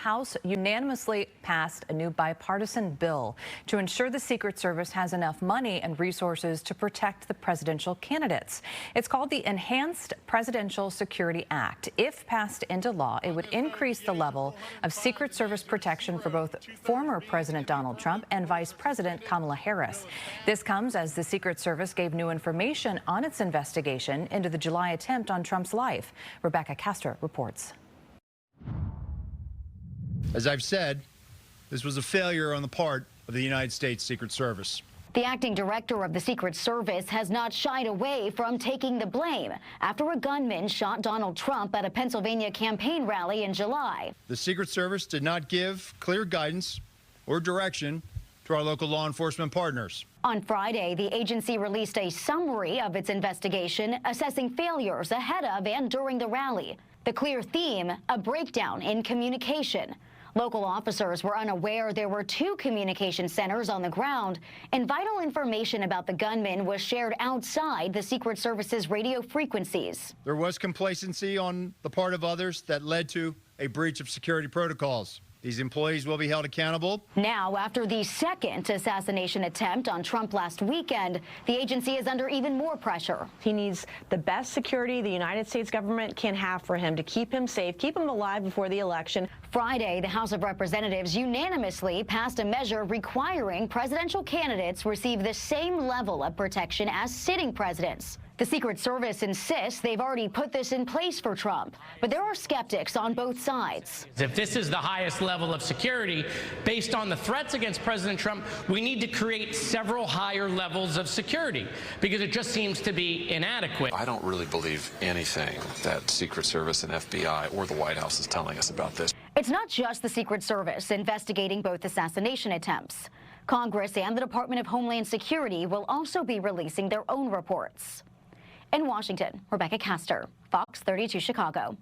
House unanimously passed a new bipartisan bill to ensure the Secret Service has enough money and resources to protect the presidential candidates. It's called the Enhanced Presidential Security Act. If passed into law, it would increase the level of Secret Service protection for both former President Donald Trump and Vice President Kamala Harris. This comes as the Secret Service gave new information on its investigation into the July attempt on Trump's life. Rebecca Castor reports. As I've said, this was a failure on the part of the United States Secret Service. The acting director of the Secret Service has not shied away from taking the blame after a gunman shot Donald Trump at a Pennsylvania campaign rally in July. The Secret Service did not give clear guidance or direction to our local law enforcement partners. On Friday, the agency released a summary of its investigation, assessing failures ahead of and during the rally. The clear theme, a breakdown in communication. Local officers were unaware there were 2 communication centers on the ground, and vital information about the gunman was shared outside the Secret Service's radio frequencies. There was complacency on the part of others that led to a breach of security protocols. These employees will be held accountable. Now, after the second assassination attempt on Trump last weekend, the agency is under even more pressure. He needs the best security the United States government can have for him to keep him safe, keep him alive before the election. Friday, the House of Representatives unanimously passed a measure requiring presidential candidates receive the same level of protection as sitting presidents. The Secret Service insists they've already put this in place for Trump, but there are skeptics on both sides. If this is the highest level of security, based on the threats against President Trump, we need to create several higher levels of security because it just seems to be inadequate. I don't really believe anything that Secret Service and FBI or the White House is telling us about this. It's not just the Secret Service investigating both assassination attempts. Congress and the Department of Homeland Security will also be releasing their own reports. In Washington, Rebecca Castor, Fox 32 Chicago.